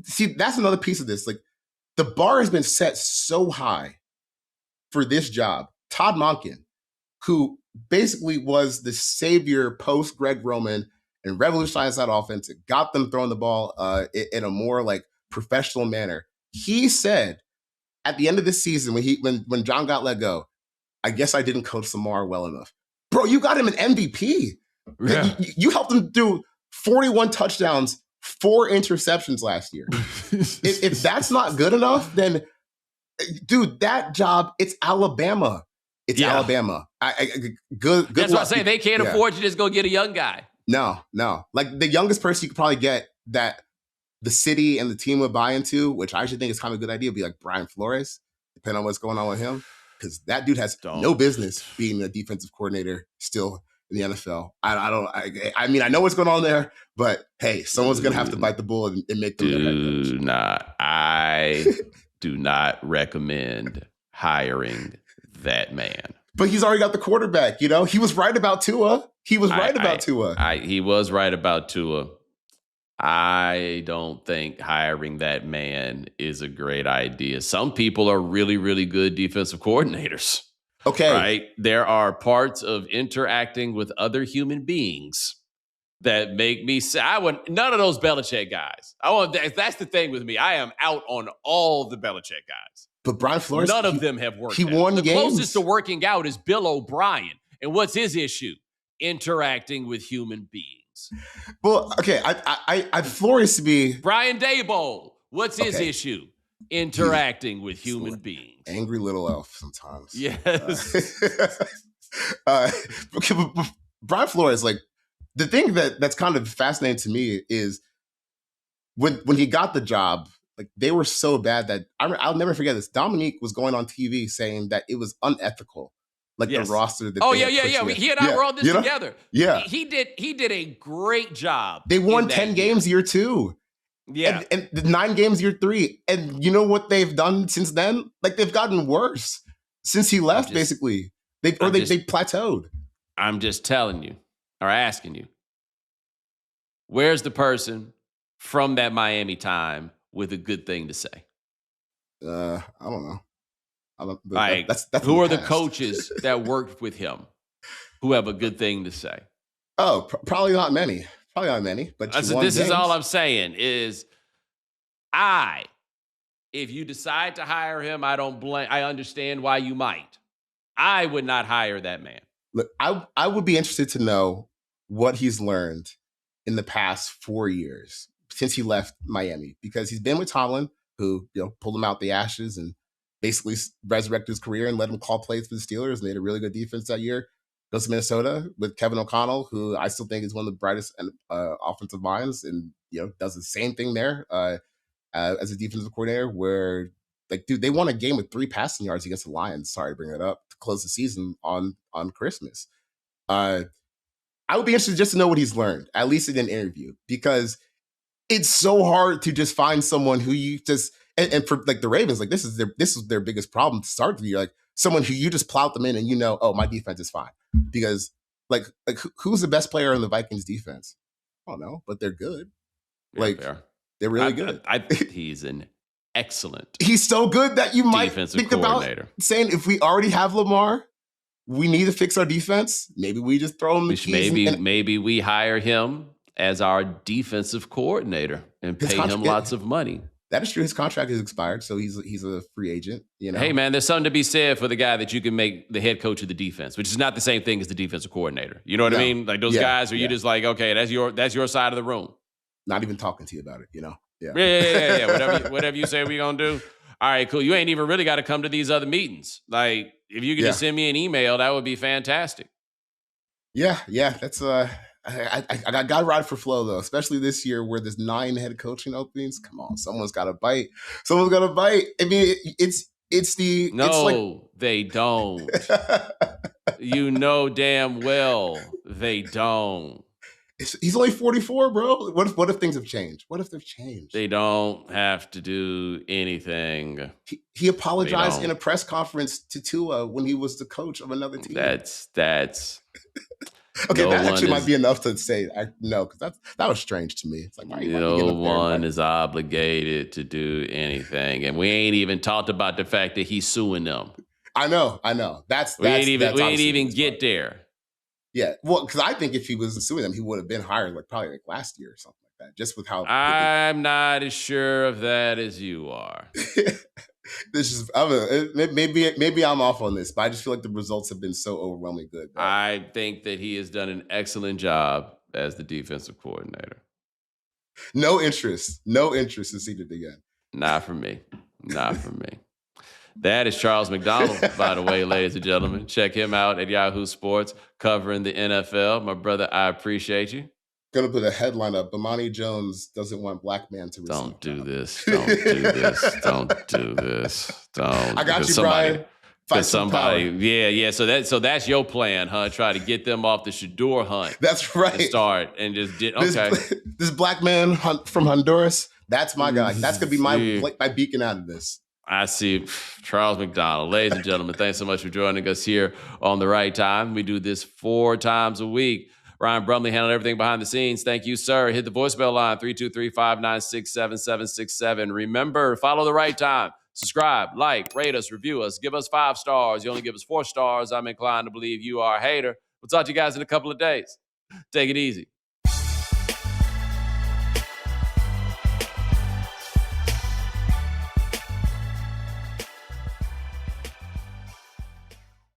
See, that's another piece of this. The bar has been set so high for this job. Todd Monken, who basically was the savior post Greg Roman and revolutionized that offense, it got them throwing the ball in a more professional manner. He said at the end of this season when John got let go, I guess I didn't coach Lamar well enough. Bro, you got him an MVP. Yeah. You helped him do 41 touchdowns, 4 interceptions last year. if that's not good enough, then, dude, that job, it's Alabama. It's Alabama. Good. That's what I say. They can't afford to just go get a young guy. No. The youngest person you could probably get that the city and the team would buy into, which I actually think is kind of a good idea, would be Brian Flores, depending on what's going on with him. Because that dude has no business being a defensive coordinator still in the NFL. I mean, I know what's going on there, but hey, someone's going to have to bite the bullet and make them their head coach. I do not recommend hiring that man. But he's already got the quarterback, He was right about Tua. He was right about Tua. I don't think hiring that man is a great idea. Some people are really, really good defensive coordinators. Okay. Right? There are parts of interacting with other human beings that make me say none of those Belichick guys. That's the thing with me. I am out on all the Belichick guys. But Brian Flores, none of them have worked. He won the games. Closest to working out is Bill O'Brien. And what's his issue? Interacting with human beings. Well, okay, I Flores to be Brian Daboll. What's his issue? Interacting with human beings. Angry little elf sometimes. Yes. Brian Flores, like, the thing that's kind of fascinating to me is when he got the job, like, they were so bad that I'll never forget this. Dominique was going on TV saying that it was unethical, like the roster. That He and I were on this together. Yeah, he did a great job. They won 10 games year 2. Yeah, and 9 games year 3. And you know what they've done since then? Like, they've gotten worse since he left. Basically, they plateaued. I'm just telling you, or asking you, where's the person from that Miami time with a good thing to say? I don't know. That's who are the coaches that worked with him who have a good thing to say? Oh, probably not many. But this is all I'm saying is, if you decide to hire him, I don't blame. I understand why you might. I would not hire that man. Look, I would be interested to know what he's learned in the past 4 years since he left Miami, because he's been with Tomlin, who pulled him out the ashes and basically resurrected his career and let him call plays for the Steelers. And they had a really good defense that year. Goes to Minnesota with Kevin O'Connell, who I still think is one of the brightest offensive minds, and does the same thing there as a defensive coordinator. Where, like, dude, they won a game with 3 passing yards against the Lions. Sorry to bring it up, to close the season on Christmas. I would be interested just to know what he's learned, at least in an interview, because it's so hard to just find someone who you just and for like the Ravens, like this is their biggest problem to start the year, like someone who you just plowed them in and oh, my defense is fine. Because like who's the best player in the Vikings defense? I don't know, but they're good. They're really good. I think he's an excellent. He's so good that you might think about saying, if we already have Lamar, we need to fix our defense. Maybe we just throw him the keys. Maybe we hire him as our defensive coordinator and pay him lots of money. That is true. His contract is expired, so he's a free agent. Hey man, there's something to be said for the guy that you can make the head coach of the defense, which is not the same thing as the defensive coordinator. You know what I mean? Like those guys where you just like, okay, that's your side of the room. Not even talking to you about it. Yeah. Whatever you say we're gonna do. All right, cool. You ain't even really got to come to these other meetings. Like, if you could just send me an email, that would be fantastic. Yeah. That's I got to ride for flow, though, especially this year where there's 9 head coaching openings. Come on, someone's got to bite. I mean, they don't. You know damn well they don't. He's only 44, bro. What if things have changed? What if they've changed? They don't have to do anything. He apologized in a press conference to Tua when he was the coach of another team. That's okay, that actually might be enough to say no, because that was strange to me. It's like, no one is obligated to do anything, and we ain't even talked about the fact that he's suing them. I know. We ain't even get there. Yeah, well, because I think if he was suing them, he would have been hired probably last year or something like that. Just with how I'm not as sure of that as you are. Maybe I'm off on this, but I just feel like the results have been so overwhelmingly good. Bro. I think that he has done an excellent job as the defensive coordinator. No interest in seeing it again. Not for me. That is Charles McDonald, by the way, ladies and gentlemen. Check him out at Yahoo Sports, covering the NFL. My brother, I appreciate you. Gonna put a headline up. Bomani Jones doesn't want black man to receive. Don't do this. Don't do this. I got you, Brian. Fight somebody. Yeah. So that's your plan, huh? Try to get them off the Shador hunt. That's right. And start and just get this black man from Honduras. That's my guy. That's gonna be my beacon out of this. I see. Charles McDonald. Ladies and gentlemen, thanks so much for joining us here on The Right Time. We do this 4 times a week. Ryan Brumley handled everything behind the scenes. Thank you, sir. Hit the voicemail line, 323-596-7767. Remember, follow The Right Time. Subscribe, like, rate us, review us, give us 5 stars. You only give us 4 stars. I'm inclined to believe you are a hater. We'll talk to you guys in a couple of days. Take it easy.